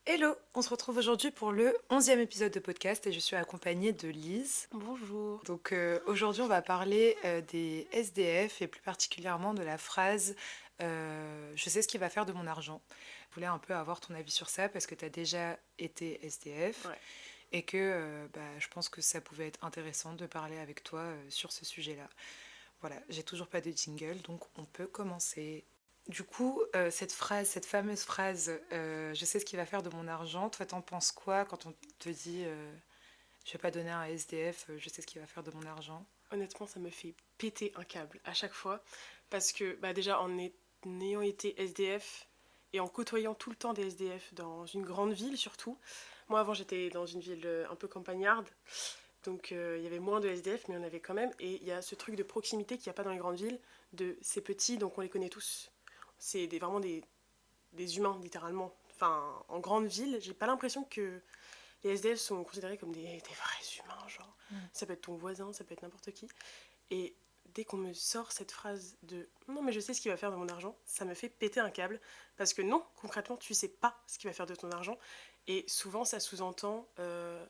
Hello, on se retrouve aujourd'hui pour le 11e épisode de podcast et je suis accompagnée de Lise. Bonjour. Donc aujourd'hui on va parler des SDF et plus particulièrement de la phrase je sais ce qu'il va faire de mon argent. Je voulais un peu avoir ton avis sur ça parce que tu as déjà été SDF Ouais. et que je pense que ça pouvait être intéressant de parler avec toi sur ce sujet-là. Voilà, j'ai toujours pas de jingle donc on peut commencer. Du coup, cette phrase, cette fameuse phrase, je sais ce qu'il va faire de mon argent, toi t'en penses quoi quand on te dit je vais pas donner à un SDF, je sais ce qu'il va faire de mon argent? Honnêtement, ça me fait péter un câble à chaque fois. Parce que déjà, en ayant été SDF et en côtoyant tout le temps des SDF dans une grande ville surtout. Moi, avant, j'étais dans une ville un peu campagnarde. Donc, il y avait moins de SDF, mais il y en avait quand même. Et il y a ce truc de proximité qu'il n'y a pas dans les grandes villes. De c'est petit, donc on les connaît tous. C'est vraiment des humains, littéralement. Enfin, en grande ville, j'ai pas l'impression que les SDF sont considérés comme des vrais humains, genre. Mm. Ça peut être ton voisin, ça peut être n'importe qui. Et dès qu'on me sort cette phrase de non, mais je sais ce qu'il va faire de mon argent, ça me fait péter un câble. Parce que non, concrètement, tu sais pas ce qu'il va faire de ton argent. Et souvent, ça sous-entend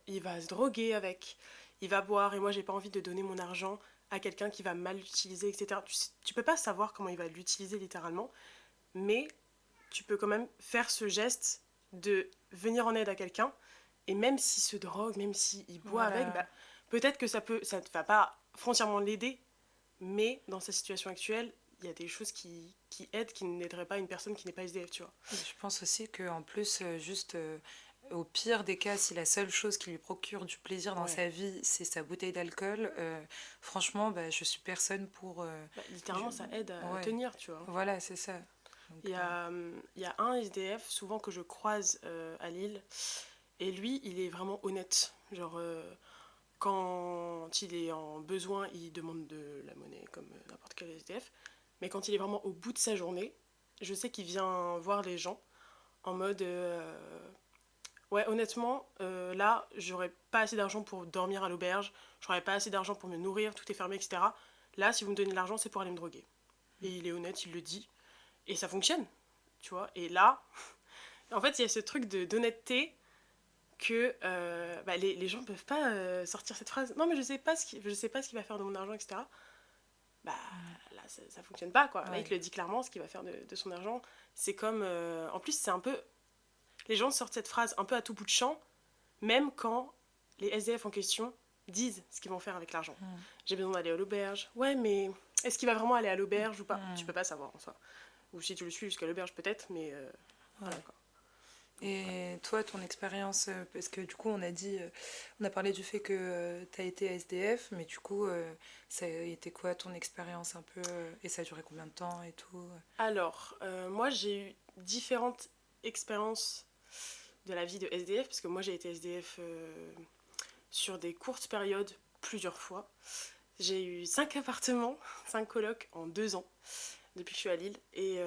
il va se droguer avec, il va boire, et moi, j'ai pas envie de donner mon argent à quelqu'un qui va mal l'utiliser, etc. Tu peux pas savoir comment il va l'utiliser littéralement, mais tu peux quand même faire ce geste de venir en aide à quelqu'un. Et même s'il se drogue, même s'il boit avec, Voilà. peut-être que ça ne va pas foncièrement l'aider, mais dans sa situation actuelle, il y a des choses qui aident, qui n'aideraient pas une personne qui n'est pas SDF, tu vois. Et je pense aussi qu'en plus, juste au pire des cas, si la seule chose qui lui procure du plaisir dans Ouais. sa vie, c'est sa bouteille d'alcool, franchement, je suis personne pour... je- Littéralement, ça aide à Ouais, tenir, tu vois. voilà, c'est ça. Donc, Il y a un SDF, souvent que je croise à Lille, et lui, il est vraiment honnête. Genre, quand il est en besoin, il demande de la monnaie comme n'importe quel SDF. Mais quand il est vraiment au bout de sa journée, je sais qu'il vient voir les gens en mode ouais, honnêtement, là, j'aurais pas assez d'argent pour dormir à l'auberge, j'aurais pas assez d'argent pour me nourrir, tout est fermé, etc. Là, si vous me donnez de l'argent, c'est pour aller me droguer. Et il est honnête, il le dit. Et ça fonctionne, tu vois. Et là, en fait, il y a ce truc d'honnêteté que les gens peuvent pas sortir cette phrase. Non, mais je sais pas ce qu'il va faire de mon argent, etc. Bah là, ça fonctionne pas, quoi. Là, il ouais. te le dit clairement, ce qu'il va faire de son argent. C'est comme. En plus, c'est un peu. Les gens sortent cette phrase un peu à tout bout de champ, même quand les SDF en question disent ce qu'ils vont faire avec l'argent. Mm. J'ai besoin d'aller à l'auberge. Ouais, mais est-ce qu'il va vraiment aller à l'auberge ou pas? Tu Mm. peux pas savoir en soi. Ou si tu le suis jusqu'à l'auberge, peut-être, mais voilà Ouais. quoi. Voilà. Et toi, ton expérience, parce que du coup, on a dit, on a parlé du fait que tu as été SDF, mais du coup, ça a été quoi ton expérience un peu, et ça a duré combien de temps et tout? Alors, moi j'ai eu différentes expériences de la vie de SDF, parce que moi j'ai été SDF sur des courtes périodes plusieurs fois. J'ai eu 5 appartements, 5 colocs en 2 ans depuis que je suis à Lille. Et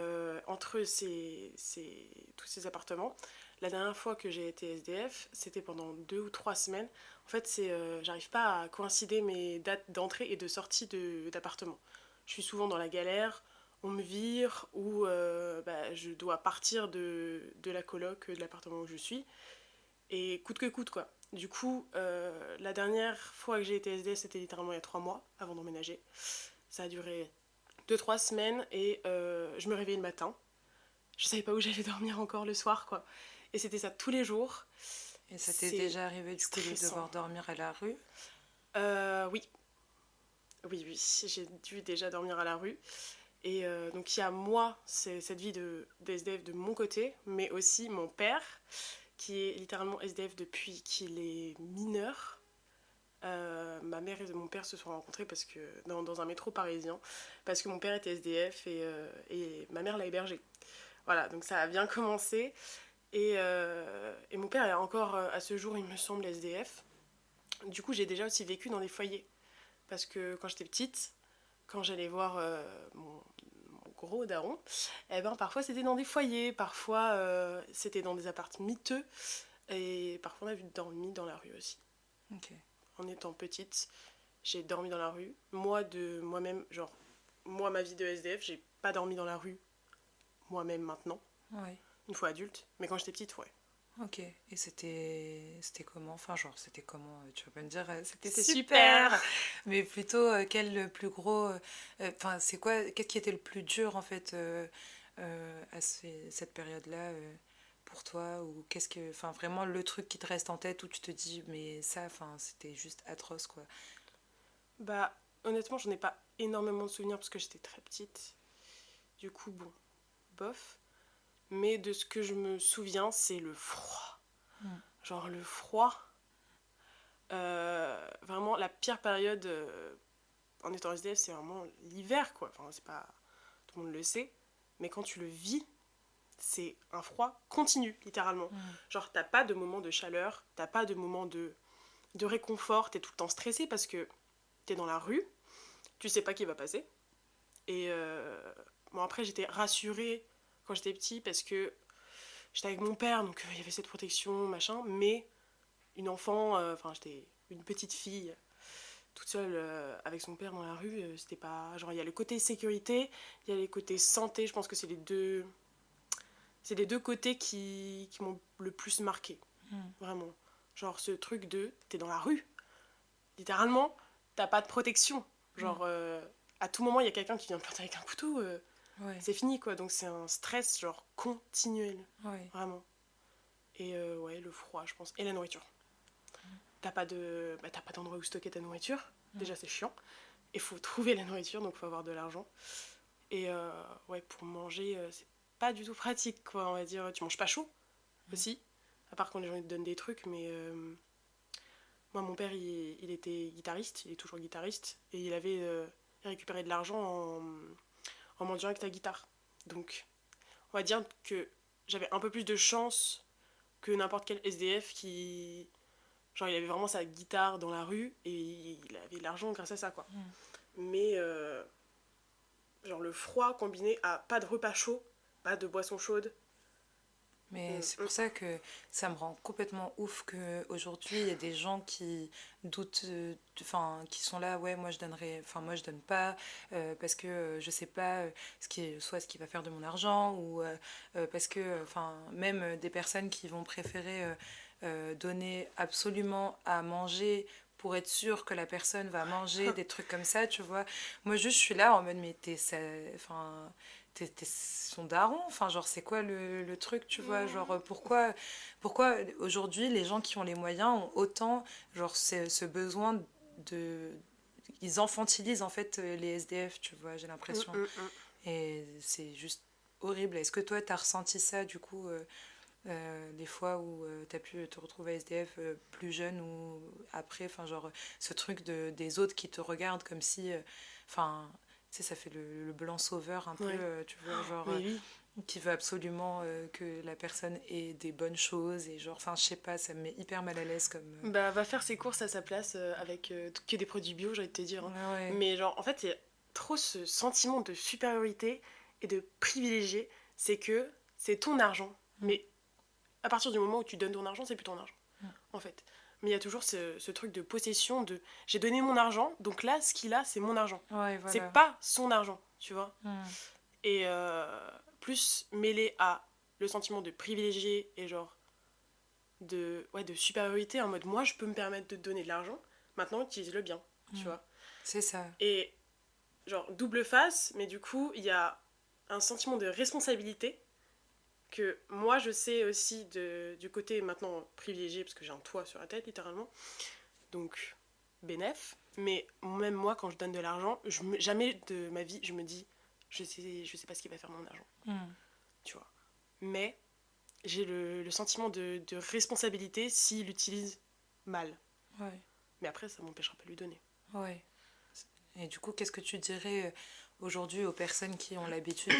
entre tous ces appartements, la dernière fois que j'ai été SDF, c'était pendant 2 ou 3 semaines. En fait, j'arrive pas à coïncider mes dates d'entrée et de sortie d'appartement. Je suis souvent dans la galère, on me vire ou je dois partir de la coloc, de l'appartement où je suis. Et coûte que coûte, quoi. Du coup, la dernière fois que j'ai été SDF, c'était littéralement il y a 3 mois, avant d'emménager. Ça a duré 2, 3 semaines et je me réveillais le matin. Je savais pas où j'allais dormir encore le soir, quoi. Et c'était ça tous les jours. Et ça t'est C'est déjà arrivé du coup de stressant. devoir dormir à la rue? Oui, oui, j'ai dû déjà dormir à la rue. Et donc il y a moi, c'est cette vie de SDF de mon côté, mais aussi mon père, qui est littéralement SDF depuis qu'il est mineur. Ma mère et mon père se sont rencontrés parce que dans un métro parisien, parce que mon père était SDF et ma mère l'a hébergé. Voilà, donc ça a bien commencé. Et mon père est encore à ce jour, il me semble, SDF. Du coup, j'ai déjà aussi vécu dans des foyers. Parce que quand j'étais petite, quand j'allais voir mon gros daron, eh ben, parfois c'était dans des foyers, parfois c'était dans des appartements miteux, et parfois on a dormi dans la rue aussi. Ok. En étant petite, j'ai dormi dans la rue. Moi, de moi-même, genre, moi, ma vie de SDF, j'ai pas dormi dans la rue moi-même maintenant, Ouais. une fois adulte, mais quand j'étais petite, ouais. Ok. Et c'était comment? Enfin, genre, c'était comment? Tu vas pas me dire, c'était C'était super! super. Mais plutôt, quel le plus gros. Enfin, c'est quoi? Qu'est-ce qui était le plus dur, en fait, à cette période-là, pour toi? Ou qu'est-ce que. Enfin, vraiment, le truc qui te reste en tête où tu te dis, mais ça, enfin, c'était juste atroce, quoi. Bah, honnêtement, j'en ai pas énormément de souvenirs parce que j'étais très petite. Du coup, bon, bof. Mais de ce que je me souviens, c'est le froid. Mm. Genre le froid, vraiment la pire période en étant SDF, c'est vraiment l'hiver, quoi. Enfin, c'est pas... Tout le monde le sait. Mais quand tu le vis, c'est un froid continu, littéralement. Mm. Genre, t'as pas de moment de chaleur, t'as pas de moment de réconfort, t'es tout le temps stressé parce que t'es dans la rue, tu sais pas qui va passer. Et bon, après, j'étais rassurée quand j'étais petit parce que j'étais avec mon père, donc il y avait cette protection, machin, mais une enfant, enfin, j'étais une petite fille toute seule avec son père dans la rue, c'était pas. Genre, il y a le côté sécurité, il y a les côtés santé, je pense que c'est les deux. C'est les deux côtés qui m'ont le plus marqué, Mm. vraiment. Genre, ce truc de. T'es dans la rue, littéralement, t'as pas de protection. Mm. Genre, à tout moment, il y a quelqu'un qui vient te planter avec un couteau, Ouais. c'est fini, quoi. Donc, c'est un stress, genre, continuel, Ouais. vraiment. Et ouais, le froid, je pense. Et la nourriture. T'as pas d'endroit où stocker ta nourriture. Mm. Déjà, c'est chiant. Il faut trouver la nourriture, donc il faut avoir de l'argent. Et ouais, pour manger, c'est pas du tout pratique, quoi. On va dire, tu manges pas chaud Mm. aussi. À part quand les gens te donnent des trucs, mais moi, mon père, il était guitariste, il est toujours guitariste, et il avait récupéré de l'argent en mendiant avec ta guitare. Donc, on va dire que j'avais un peu plus de chance que n'importe quel SDF qui. Genre, il avait vraiment sa guitare dans la rue et il avait de l'argent grâce à ça, quoi. Mm. Mais, genre, le froid combiné à pas de repas chaud, pas de boisson chaude. Mais Mm, c'est pour mm. ça que ça me rend complètement ouf qu'aujourd'hui, il y a des gens qui doutent, enfin, qui sont là, ouais, moi je donnerai, enfin, moi je donne pas, parce que je sais pas soit ce qu'il va faire de mon argent, ou parce que, enfin, même des personnes qui vont préférer donner absolument à manger pour être sûr que la personne va manger, des trucs comme ça, tu vois. Moi, juste, je suis là en mode, mais enfin, t'es son daron, enfin genre c'est quoi le truc, tu vois, genre pourquoi aujourd'hui les gens qui ont les moyens ont autant genre ce besoin de ils infantilisent en fait les SDF, tu vois, j'ai Mm, l'impression, mm, mm. et c'est juste horrible. Est-ce que toi t'as ressenti ça du coup, les fois où t'as pu te retrouver SDF plus jeune ou après, enfin genre ce truc des autres qui te regardent comme si, enfin, tu sais, ça fait le blanc sauveur un peu, Ouais. tu vois, genre, Mais oui. qui veut absolument que la personne ait des bonnes choses, et genre, enfin, je sais pas, ça me met hyper mal à l'aise comme. Bah, va faire ses courses à sa place avec que des produits bio, j'ai envie de te dire, hein. Ouais, ouais. Mais genre, en fait, il y a trop ce sentiment de supériorité et de privilégié. C'est que c'est ton argent. Mm, Mais à partir du moment où tu donnes ton argent, c'est plus ton argent, mm. en fait. Mais il y a toujours ce truc de possession de j'ai donné mon argent, donc là, ce qu'il a, c'est mon argent. Ouais, C'est voilà. pas son argent, tu vois. Mm, Et plus mêlé à le sentiment de privilégié et genre ouais, de supériorité en mode moi je peux me permettre de te donner de l'argent, maintenant utilise-le bien, tu mm. vois. C'est ça. Et genre double face, mais du coup il y a un sentiment de responsabilité que moi je sais aussi du côté maintenant privilégié parce que j'ai un toit sur la tête littéralement, donc bénéf. Mais même moi quand je donne de l'argent, jamais de ma vie je me dis je sais pas ce qu'il va faire mon argent, Mm, tu vois. Mais j'ai le sentiment de responsabilité s'il l'utilise mal. ouais, Mais après, ça m'empêchera pas de lui donner. ouais. Et du coup, qu'est-ce que tu dirais aujourd'hui aux personnes qui ont l'habitude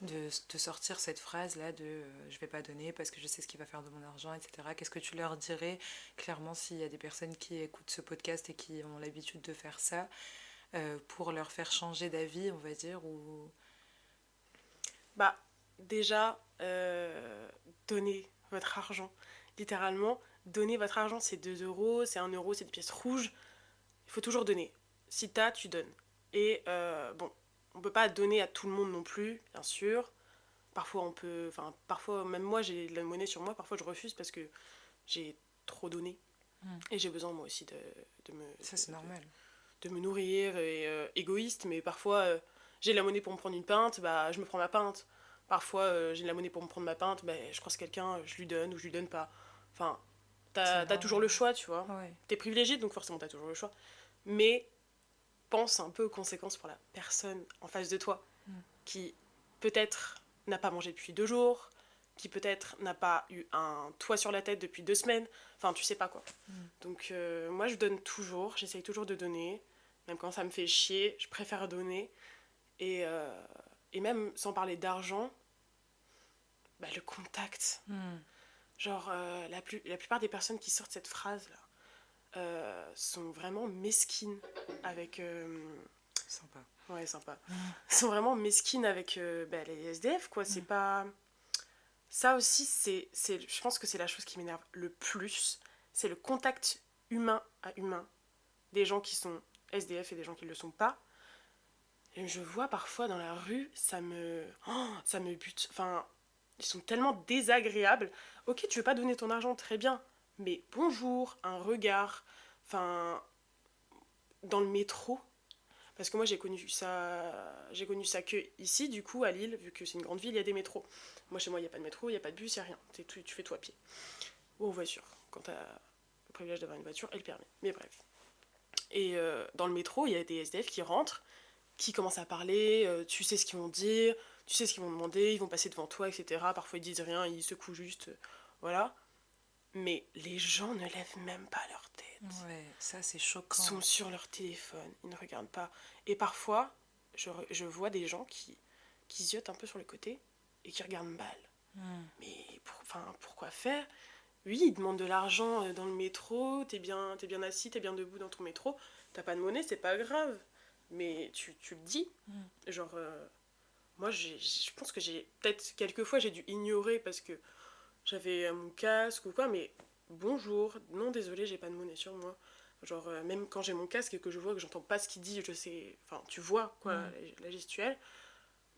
de sortir cette phrase-là de je vais pas donner parce que je sais ce qu'il va faire de mon argent, etc. Qu'est-ce que tu leur dirais clairement s'il y a des personnes qui écoutent ce podcast et qui ont l'habitude de faire ça, pour leur faire changer d'avis, on va dire, ou. Bah, déjà, donnez votre argent. Littéralement, donnez votre argent, c'est 2 euros, c'est 1 euro, c'est des pièces rouges. Il faut toujours donner. Si t'as, tu donnes. Et bon, on peut pas donner à tout le monde non plus, bien sûr. parfois on peut... Enfin, parfois, même moi, j'ai de la monnaie sur moi, parfois je refuse parce que j'ai trop donné. Et j'ai besoin, moi aussi, de me... Ça, c'est normal. De me nourrir et égoïste, mais parfois j'ai de la monnaie pour me prendre une pinte, bah je me prends ma pinte. Parfois j'ai de la monnaie pour me prendre ma pinte, bah, je croise quelqu'un, je lui donne ou je lui donne pas. Enfin, t'as toujours le choix, tu vois. Ouais. T'es privilégié, donc forcément t'as toujours le choix. Mais pense un peu aux conséquences pour la personne en face de toi, qui peut-être n'a pas mangé depuis 2 jours, qui peut-être n'a pas eu un toit sur la tête depuis 2 semaines. Enfin, tu sais pas quoi. Donc moi je donne toujours, j'essaye toujours de donner. Même quand ça me fait chier, je préfère donner. Et, euh, et même sans parler d'argent, bah, le contact. Genre, la plupart des personnes qui sortent cette phrase-là sont vraiment mesquines avec... Sympa. Ouais, sympa. Sont vraiment mesquines avec bah, les SDF, quoi. C'est pas... Ça aussi, je pense que c'est la chose qui m'énerve le plus. C'est le contact humain à humain des gens qui sont SDF et des gens qui ne le sont pas. Et je vois parfois dans la rue, ça me bute. Enfin, ils sont tellement désagréables. Ok, tu veux pas donner ton argent, très bien. Mais bonjour, un regard. Enfin, dans le métro. Parce que moi, j'ai connu ça que ici, du coup, à Lille, vu que c'est une grande ville, il y a des métros. Moi, chez moi, il n'y a pas de métro, il n'y a pas de bus, il n'y a rien. Tu fais tout à pied. Ou en voiture, quand tu as le privilège d'avoir une voiture et le permis. Mais bref. Et dans le métro, il y a des SDF qui rentrent, qui commencent à parler, tu sais ce qu'ils vont dire, tu sais ce qu'ils vont demander, ils vont passer devant toi, etc. Parfois ils disent rien, ils secouent juste, voilà. Mais les gens ne lèvent même pas leur tête. Ouais, ça c'est Ils choquant. sont sur leur téléphone, ils ne regardent pas. Et parfois, je vois des gens qui ziotent un peu sur le côté et qui regardent mal. Mais pourquoi faire? Oui, ils demandent de l'argent dans le métro, t'es bien assis, t'es bien debout dans ton métro, t'as pas de monnaie, c'est pas grave. Mais tu le dis. Genre, moi, je pense que j'ai. Peut-être quelques fois, j'ai dû ignorer parce que j'avais mon casque ou quoi, mais bonjour, non, désolé, j'ai pas de monnaie sur moi. Genre, même quand j'ai mon casque et que je vois que j'entends pas ce qu'il dit, je sais. Enfin, tu vois, quoi, la gestuelle,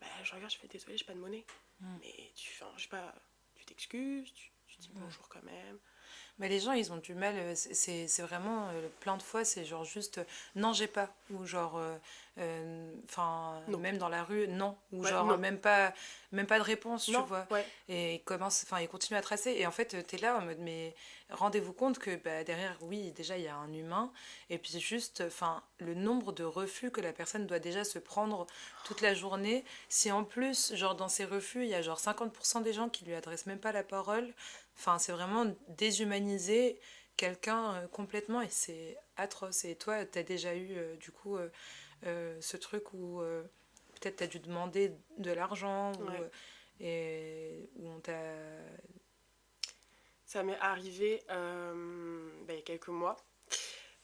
bah, je regarde, je fais désolé, j'ai pas de monnaie. Mais enfin, je sais pas, tu t'excuses, tu dis bonjour quand même. Mais les gens, ils ont du mal. C'est vraiment plein de fois, c'est genre juste non, j'ai pas. Ou genre, enfin, Non. même dans la rue, non. Ou Ouais, genre, non. même pas de réponse, tu Non, vois. ouais. Et ils commencent, enfin, ils continuent à tracer. Et en fait, t'es là en mode, mais rendez-vous compte que bah, derrière, oui, déjà, il y a un humain. Et puis juste, enfin, le nombre de refus que la personne doit déjà se prendre toute la journée. Si en plus, genre, dans ces refus, il y a genre 50% des gens qui lui adressent même pas la parole. Enfin, c'est vraiment déshumaniser quelqu'un complètement et c'est atroce. Et toi, t'as déjà eu du coup ce truc où peut-être t'as dû demander de l'argent ou, Ouais. où on t'a... Ça m'est arrivé bah, il y a quelques mois,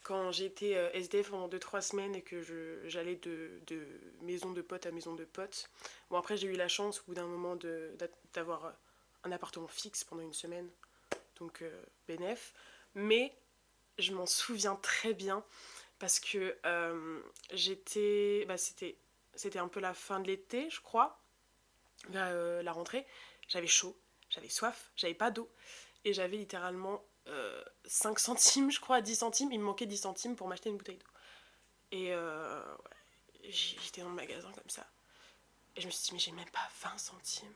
quand j'étais SDF pendant 2-3 semaines et que j'allais de maison de pote à maison de pote. Bon, après, j'ai eu la chance au bout d'un moment d'avoir un appartement fixe pendant une semaine, donc bénef. Mais je m'en souviens très bien parce que j'étais. Bah, c'était un peu la fin de l'été, je crois, vers la rentrée. J'avais chaud, j'avais soif, j'avais pas d'eau. Et j'avais littéralement 5 centimes, je crois, 10 centimes. Il me manquait 10 centimes pour m'acheter une bouteille d'eau. Et ouais, j'étais dans le magasin comme ça. Et je me suis dit, mais j'ai même pas 20 centimes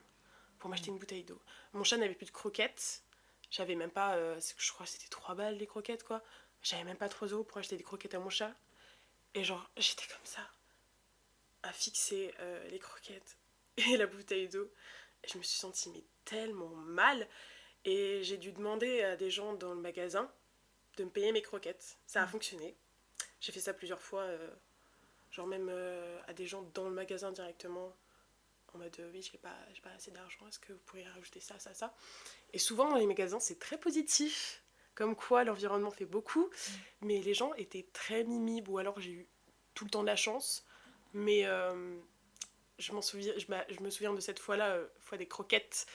pour m'acheter une bouteille d'eau. Mon chat n'avait plus de croquettes. J'avais même pas, je crois que c'était 3 balles les croquettes, quoi. J'avais même pas 3 euros pour acheter des croquettes à mon chat. Et genre, j'étais comme ça, à fixer les croquettes et la bouteille d'eau. Et je me suis sentie mais tellement mal. Et j'ai dû demander à des gens dans le magasin de me payer mes croquettes. Ça a fonctionné. J'ai fait ça plusieurs fois, genre même à des gens dans le magasin directement, en mode oui, j'ai pas assez d'argent, est-ce que vous pourriez rajouter ça, ça, ça. Et souvent dans les magasins, c'est très positif, comme quoi l'environnement fait beaucoup, mais les gens étaient très mimibles, ou alors j'ai eu tout le temps de la chance, mais je me souviens de cette fois-là, fois des croquettes,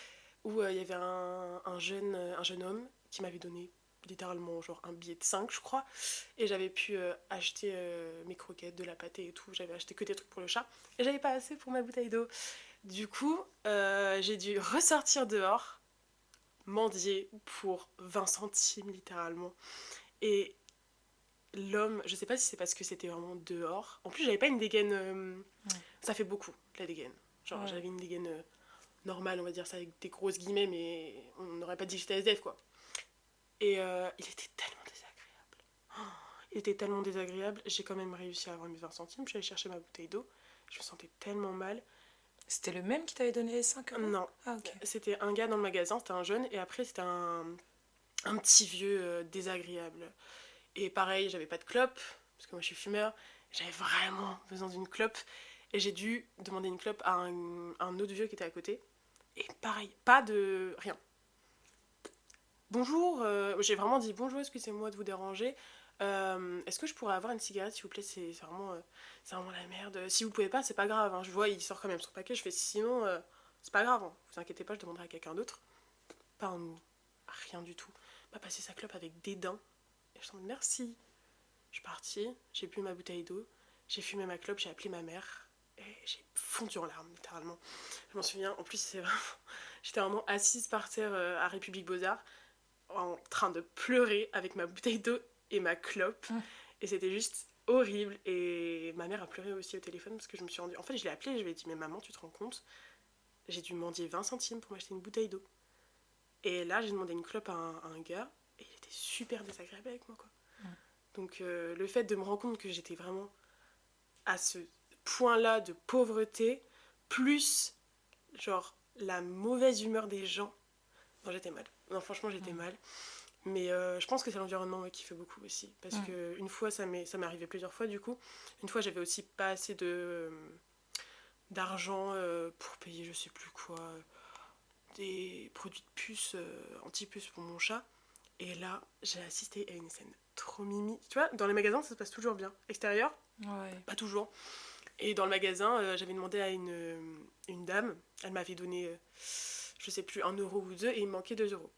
où il y avait un jeune homme qui m'avait donné littéralement genre un billet de 5 je crois, et j'avais pu acheter mes croquettes, de la pâtée et tout, j'avais acheté que des trucs pour le chat et j'avais pas assez pour ma bouteille d'eau. Du coup, j'ai dû ressortir dehors, mendier pour 20 centimes littéralement. Et l'homme, je sais pas si c'est parce que c'était vraiment dehors. En plus, j'avais pas une dégaine. Ça fait beaucoup, la dégaine. Genre, Ouais. j'avais une dégaine normale, on va dire ça avec des grosses guillemets, mais on n'aurait pas dit que j'étais SDF quoi. Et il était tellement désagréable. Il était tellement désagréable, j'ai quand même réussi à avoir mes 20 centimes. Je suis allée chercher ma bouteille d'eau. Je me sentais tellement mal. C'était le même qui t'avait donné les 5 euros? Non, Ah, ok. c'était un gars dans le magasin, c'était un jeune, et après c'était un petit vieux désagréable. Et pareil, j'avais pas de clope, parce que moi je suis fumeur, j'avais vraiment besoin d'une clope, et j'ai dû demander une clope à un autre vieux qui était à côté. Et pareil, pas de rien. Bonjour, j'ai vraiment dit bonjour, excusez-moi de vous déranger. Est-ce que je pourrais avoir une cigarette s'il vous plaît, c'est vraiment la merde. Si vous pouvez pas, c'est pas grave, hein. Je vois, il sort quand même son paquet, je fais sinon, c'est pas grave, hein. Vous inquiétez pas, je demanderai à quelqu'un d'autre. Pas un mot, rien du tout. Il m'a passé sa clope avec dédain. Et je suis en mode merci. Je suis partie, j'ai bu ma bouteille d'eau, j'ai fumé ma clope, j'ai appelé ma mère. Et j'ai fondu en larmes, littéralement. Je m'en souviens, en plus, j'étais vraiment assise par terre à République Beaux-Arts, en train de pleurer avec ma bouteille d'eau et ma clope. Et c'était juste horrible. Et ma mère a pleuré aussi au téléphone parce que je me suis rendue. En fait, je l'ai appelée et je lui ai dit mais maman, tu te rends compte? J'ai dû mendier 20 centimes pour m'acheter une bouteille d'eau. Et là, j'ai demandé une clope à un gars et il était super désagréable avec moi, quoi. Donc, le fait de me rendre compte que j'étais vraiment à ce point-là de pauvreté, plus, genre, la mauvaise humeur des gens. Non, j'étais mal. Non, franchement, j'étais mal. Mais je pense que c'est l'environnement qui fait beaucoup aussi. Parce que une fois, ça m'est arrivé plusieurs fois, du coup. Une fois, j'avais aussi pas assez d'argent pour payer, je sais plus quoi, des produits de puce, anti-puce pour mon chat. Et là, j'ai assisté à une scène trop mimi. Tu vois, dans les magasins, ça se passe toujours bien. Extérieur, Ouais. pas toujours. Et dans le magasin, j'avais demandé à une dame, elle m'avait donné, je sais plus, 1 euro ou deux, et il me manquait 2 euros.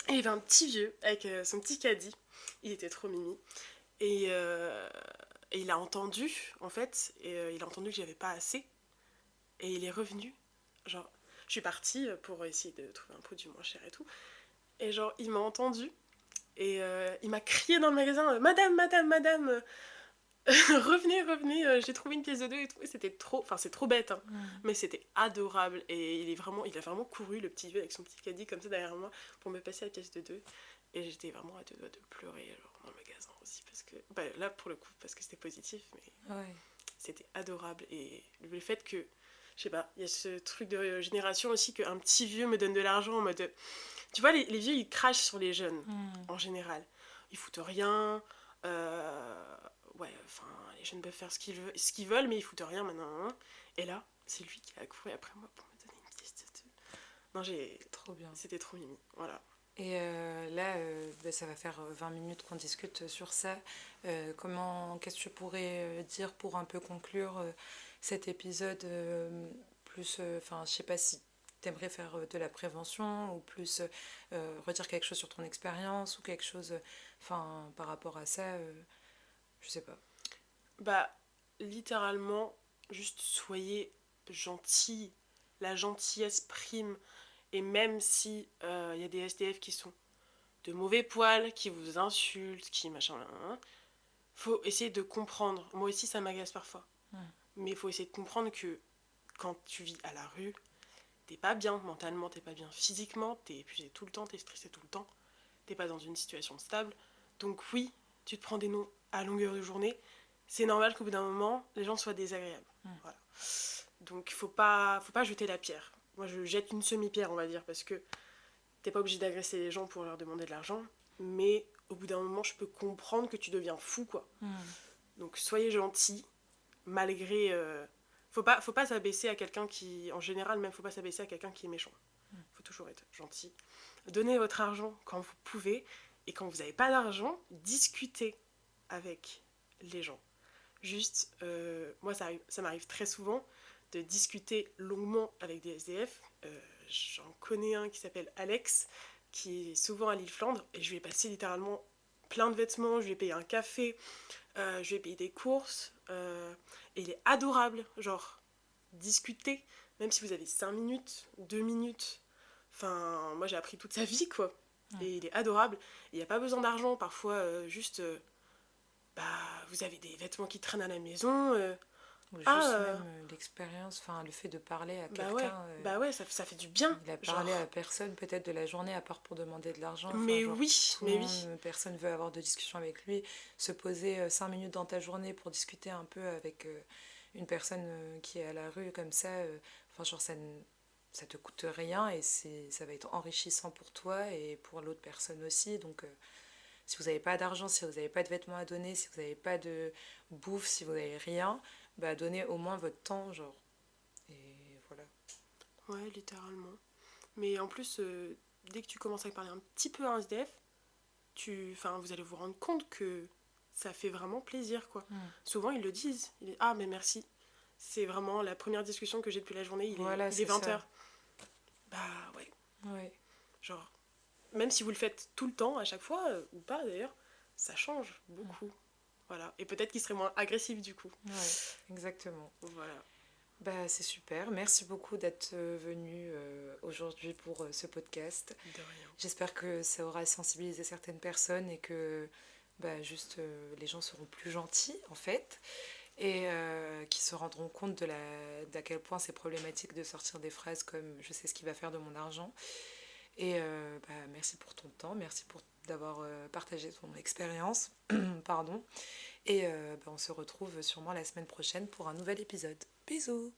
Et il y avait un petit vieux avec son petit caddie, il était trop mimi. Et, et il a entendu, en fait, et il a entendu que j'avais pas assez, et il est revenu. Genre, je suis partie pour essayer de trouver un produit moins cher et tout. Et genre, il m'a entendu, et il m'a crié dans le magasin Madame, madame, madame, revenez, revenez, j'ai trouvé une pièce de deux et tout. Et c'était trop, enfin c'est trop bête, hein, mais c'était adorable. Et il a vraiment couru, le petit vieux, avec son petit caddie comme ça derrière moi, pour me passer la pièce de deux. Et j'étais vraiment à deux doigts de pleurer genre, dans le magasin aussi, parce que, bah, là pour le coup, parce que c'était positif, mais Ouais. c'était adorable. Et le fait que, je sais pas, il y a ce truc de génération aussi, qu'un petit vieux me donne de l'argent en mode. Tu vois, les vieux, ils crachent sur les jeunes, en général. Ils foutent rien. Ouais, enfin, les jeunes peuvent faire ce qu'ils veulent, mais ils foutent rien maintenant. Et là, c'est lui qui a couru après moi pour me donner une pièce de deux. Non, Trop bien. c'était trop mimi, voilà. Et là, bah, ça va faire 20 minutes qu'on discute sur ça. Qu'est-ce que tu pourrais dire pour un peu conclure cet épisode plus, enfin, je sais pas si t'aimerais faire de la prévention ou plus redire quelque chose sur ton expérience ou quelque chose, enfin, par rapport à ça, je sais pas. Bah, littéralement, juste soyez gentils. La gentillesse prime. Et même si y a des SDF qui sont de mauvais poils, qui vous insultent, qui machin, faut essayer de comprendre. Moi aussi, ça m'agace parfois. Mais il faut essayer de comprendre que quand tu vis à la rue, t'es pas bien mentalement, t'es pas bien physiquement, t'es épuisé tout le temps, t'es stressé tout le temps, t'es pas dans une situation stable. Donc oui, tu te prends des noms à longueur de journée. C'est normal qu'au bout d'un moment, les gens soient désagréables. Voilà. Donc faut pas jeter la pierre. Moi, je jette une semi-pierre, on va dire, parce que t'es pas obligé d'agresser les gens pour leur demander de l'argent. Mais au bout d'un moment, je peux comprendre que tu deviens fou, quoi. Donc soyez gentils, malgré. Faut pas s'abaisser à quelqu'un qui. En général, même, faut pas s'abaisser à quelqu'un qui est méchant. Faut toujours être gentil. Donnez votre argent quand vous pouvez. Et quand vous n'avez pas d'argent, discutez avec les gens. Juste, moi, ça m'arrive très souvent de discuter longuement avec des SDF. J'en connais un qui s'appelle Alex, qui est souvent à l'île Flandre. Et je lui ai passé littéralement plein de vêtements, je lui ai payé un café, je lui ai payé des courses. Et il est adorable. Genre, discuter, même si vous avez 5 minutes, 2 minutes, enfin, moi j'ai appris toute sa vie, quoi. Et il est adorable. Il n'y a pas besoin d'argent, parfois, juste, bah, vous avez des vêtements qui traînent à la maison. Ou Ah, juste même l'expérience, enfin le fait de parler à quelqu'un. bah ouais, ça fait du bien. Il a parlé à Genre, la personne peut-être de la journée à part pour demander de l'argent. Enfin, mais genre, oui, tout le mais monde, oui. personne veut avoir de discussion avec lui. Se poser 5 minutes dans ta journée pour discuter un peu avec une personne qui est à la rue comme ça, enfin, genre, ça te coûte rien et ça va être enrichissant pour toi et pour l'autre personne aussi. Donc, si vous n'avez pas d'argent, si vous n'avez pas de vêtements à donner, si vous n'avez pas de bouffe, si vous n'avez rien, bah, donnez au moins votre temps, genre. Et voilà. Ouais, littéralement. Mais en plus, dès que tu commences à parler un petit peu à un SDF, enfin, vous allez vous rendre compte que ça fait vraiment plaisir, quoi. Mm. Souvent, ils le disent. Ah, mais merci. C'est vraiment la première discussion que j'ai depuis la journée. Voilà, Il est c'est 20h. ça. Bah ouais. Ouais. Genre, même si vous le faites tout le temps, à chaque fois, ou pas d'ailleurs, ça change beaucoup. Voilà. Et peut-être qu'il serait moins agressif du coup. Ouais, exactement. Voilà. Bah, c'est super. Merci beaucoup d'être venu aujourd'hui pour ce podcast. De rien. J'espère que ça aura sensibilisé certaines personnes et que bah, juste les gens seront plus gentils en fait et qui se rendront compte d'à quel point c'est problématique de sortir des phrases comme je sais ce qu'il va faire de mon argent. Et bah, merci pour ton temps, merci pour d'avoir partagé ton expérience. Pardon. Et bah, on se retrouve sûrement la semaine prochaine pour un nouvel épisode. Bisous!